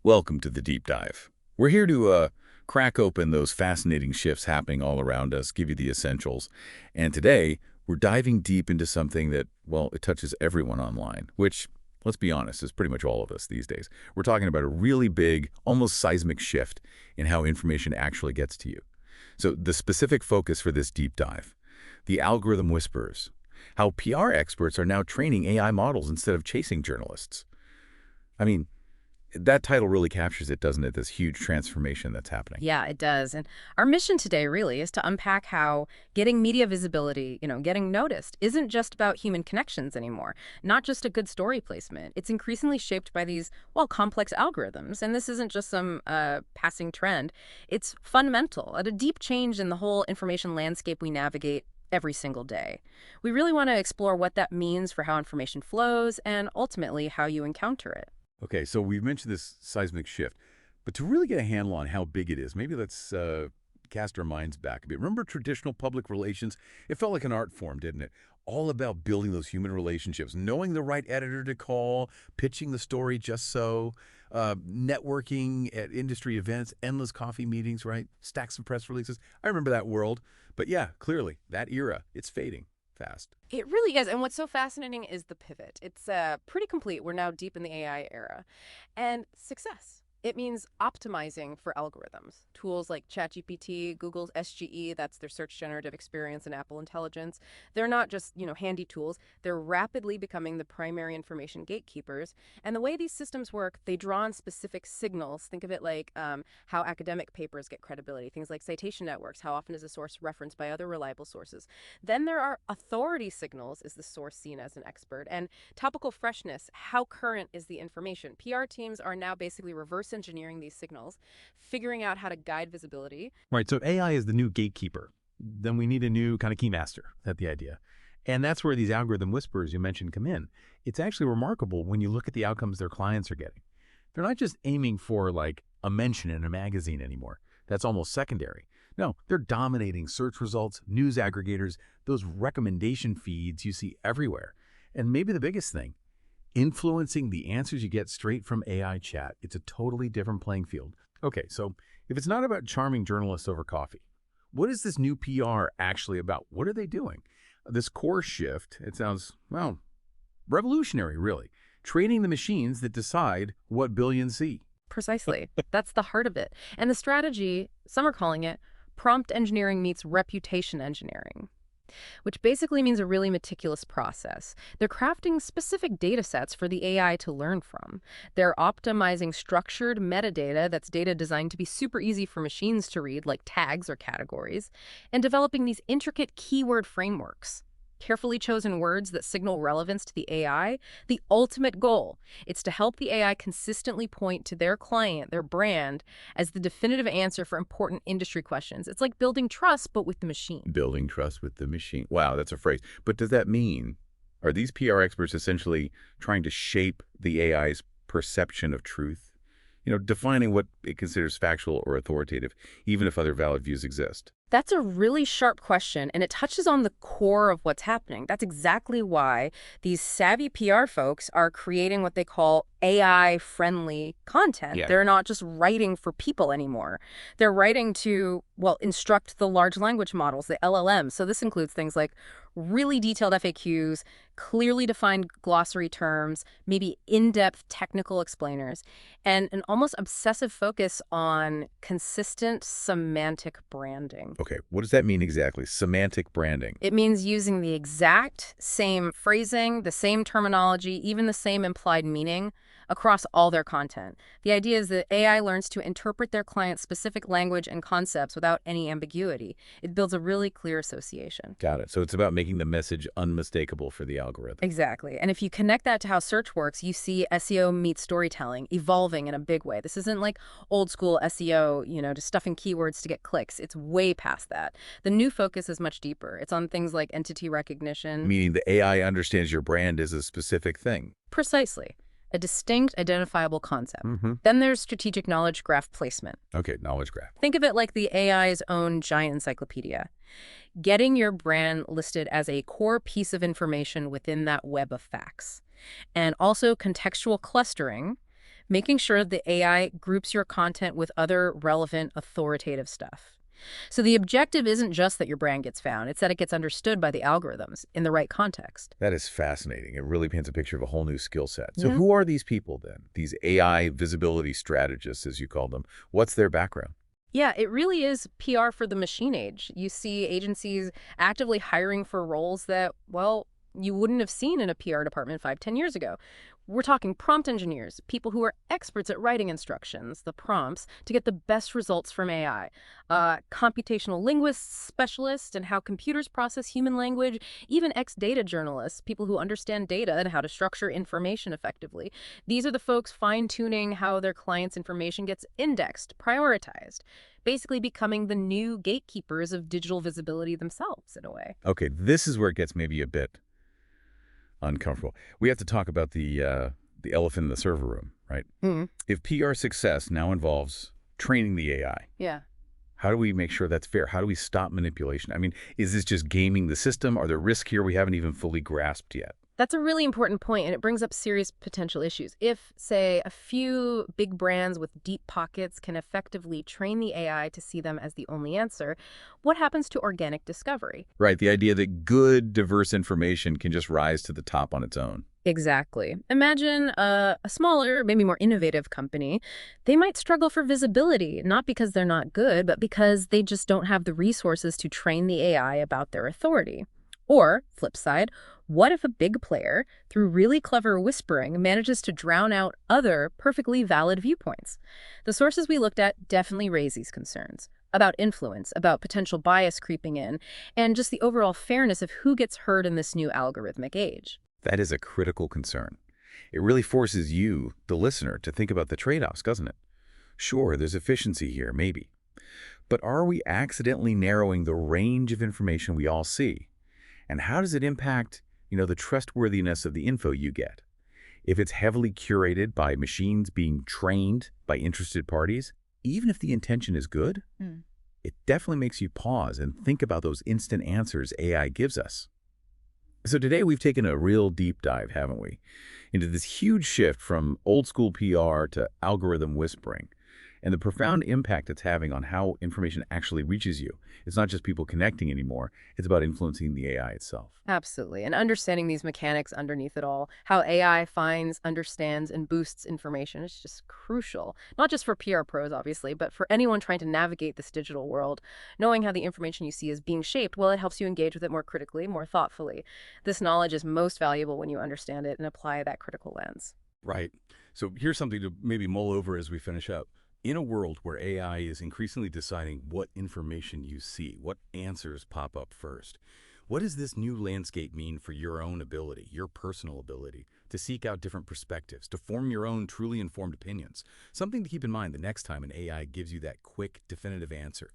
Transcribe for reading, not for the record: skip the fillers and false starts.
Welcome to the deep dive. We're here to crack open those fascinating shifts happening all around us, give you the essentials. And today, we're diving deep into something that, well, it touches everyone online, which, let's be honest, is pretty much all of us these days. We're talking about a really big, almost seismic shift in how information actually gets to you. So the specific focus for this deep dive, the algorithm whispers, how PR experts are now training AI models instead of chasing journalists. I mean, that title really captures it, doesn't it? This huge transformation that's happening. Yeah, it does. And our mission today really is to unpack how getting media visibility, getting noticed, isn't just about human connections anymore, not just a good story placement. It's increasingly shaped by these, well, complex algorithms. And this isn't just some passing trend. It's fundamental, at a deep change in the whole information landscape we navigate every single day. We really want to explore what that means for how information flows and ultimately how you encounter it. Okay, so we've mentioned this seismic shift, but to really get a handle on how big it is, maybe let's cast our minds back a bit. Remember traditional public relations? It felt like an art form, didn't it? All about building those human relationships, knowing the right editor to call, pitching the story just so, networking at industry events, endless coffee meetings, right? Stacks of press releases. I remember that world. But yeah, clearly, that era, it's fading fast. It really is. And what's so fascinating is the pivot. It's pretty complete. We're now deep in the AI era. And success. It means optimizing for algorithms. Tools like ChatGPT, Google's SGE, that's their search generative experience, and Apple Intelligence. They're not just, handy tools. They're rapidly becoming the primary information gatekeepers. And the way these systems work, they draw on specific signals. Think of it like how academic papers get credibility, things like citation networks. How often is a source referenced by other reliable sources? Then there are authority signals. Is the source seen as an expert? And topical freshness. How current is the information? PR teams are now basically reverse engineering these signals, figuring out how to guide visibility. Right. So AI is the new gatekeeper. Then we need a new kind of keymaster. That's the idea. And that's where these algorithm whisperers you mentioned come in. It's actually remarkable when you look at the outcomes their clients are getting. They're not just aiming for like a mention in a magazine anymore. That's almost secondary. No, they're dominating search results, news aggregators, those recommendation feeds you see everywhere. And maybe the biggest thing, influencing the answers you get straight from AI chat. It's a totally different playing field. Okay, so if it's not about charming journalists over coffee, what is this new PR actually about? What are they doing? This core shift, it sounds, well, revolutionary, really. Training the machines that decide what billions see. Precisely. That's the heart of it. And the strategy, some are calling it prompt engineering meets reputation engineering, which basically means a really meticulous process. They're crafting specific data sets for the AI to learn from. They're optimizing structured metadata, that's data designed to be super easy for machines to read, like tags or categories, and developing these intricate keyword frameworks. Carefully chosen words that signal relevance to the AI, the ultimate goal. It's to help the AI consistently point to their client, their brand, as the definitive answer for important industry questions. It's like building trust, but with the machine. Building trust with the machine. Wow, that's a phrase. But does that mean, are these PR experts essentially trying to shape the AI's perception of truth? Defining what it considers factual or authoritative, even if other valid views exist. That's a really sharp question, and it touches on the core of what's happening. That's exactly why these savvy PR folks are creating what they call AI-friendly content. Yeah. They're not just writing for people anymore. They're writing to, well, instruct the large language models, the LLMs. So this includes things like really detailed FAQs, clearly defined glossary terms, maybe in-depth technical explainers, and an almost obsessive focus on consistent semantic branding. Okay, what does that mean exactly? Semantic branding. It means using the exact same phrasing, the same terminology, even the same implied meaning across all their content. The idea is that AI learns to interpret their client's specific language and concepts without any ambiguity. It builds a really clear association. Got it. So it's about making the message unmistakable for the algorithm. Exactly. And if you connect that to how search works, you see SEO meets storytelling evolving in a big way. This isn't like old school SEO, just stuffing keywords to get clicks. It's way past that. The new focus is much deeper. It's on things like entity recognition. Meaning the AI understands your brand as a specific thing. Precisely. A distinct, identifiable concept. Mm-hmm. Then there's strategic knowledge graph placement. Okay, knowledge graph. Think of it like the AI's own giant encyclopedia. Getting your brand listed as a core piece of information within that web of facts. And also contextual clustering, making sure the AI groups your content with other relevant, authoritative stuff. So the objective isn't just that your brand gets found, it's that it gets understood by the algorithms in the right context. That is fascinating. It really paints a picture of a whole new skill set. So Yeah. who are these people then? These AI visibility strategists, as you call them. What's their background? Yeah, it really is PR for the machine age. You see agencies actively hiring for roles that, well, you wouldn't have seen in a PR department 5, 10 years ago. We're talking prompt engineers, people who are experts at writing instructions, the prompts, to get the best results from AI. Computational linguists, specialists, and how computers process human language, even ex-data journalists, people who understand data and how to structure information effectively. These are the folks fine-tuning how their clients' information gets indexed, prioritized, basically becoming the new gatekeepers of digital visibility themselves, in a way. Okay, this is where it gets maybe a bit uncomfortable. We have to talk about the elephant in the server room, right? Hmm. If PR success now involves training the AI, Yeah. how do we make sure that's fair? How do we stop manipulation? I mean, is this just gaming the system? Are there risks here we haven't even fully grasped yet? That's a really important point, and it brings up serious potential issues. If, say, a few big brands with deep pockets can effectively train the AI to see them as the only answer, what happens to organic discovery? Right, the idea that good, diverse information can just rise to the top on its own. Exactly. Imagine a smaller, maybe more innovative company. They might struggle for visibility, not because they're not good, but because they just don't have the resources to train the AI about their authority. Or, flip side, what if a big player, through really clever whispering, manages to drown out other perfectly valid viewpoints? The sources we looked at definitely raise these concerns about influence, about potential bias creeping in, and just the overall fairness of who gets heard in this new algorithmic age. That is a critical concern. It really forces you, the listener, to think about the trade-offs, doesn't it? Sure, there's efficiency here, maybe. But are we accidentally narrowing the range of information we all see? And how does it impact, the trustworthiness of the info you get? If it's heavily curated by machines being trained by interested parties, even if the intention is good, it definitely makes you pause and think about those instant answers AI gives us. So today we've taken a real deep dive, haven't we, into this huge shift from old school PR to algorithm whispering and the profound impact it's having on how information actually reaches you. It's not just people connecting anymore. It's about influencing the AI itself. Absolutely. And understanding these mechanics underneath it all, how AI finds, understands, and boosts information is just crucial. Not just for PR pros, obviously, but for anyone trying to navigate this digital world. Knowing how the information you see is being shaped, well, it helps you engage with it more critically, more thoughtfully. This knowledge is most valuable when you understand it and apply that critical lens. Right. So here's something to maybe mull over as we finish up. In a world where AI is increasingly deciding what information you see, what answers pop up first, what does this new landscape mean for your own ability, your personal ability, to seek out different perspectives, to form your own truly informed opinions? Something to keep in mind the next time an AI gives you that quick, definitive answer.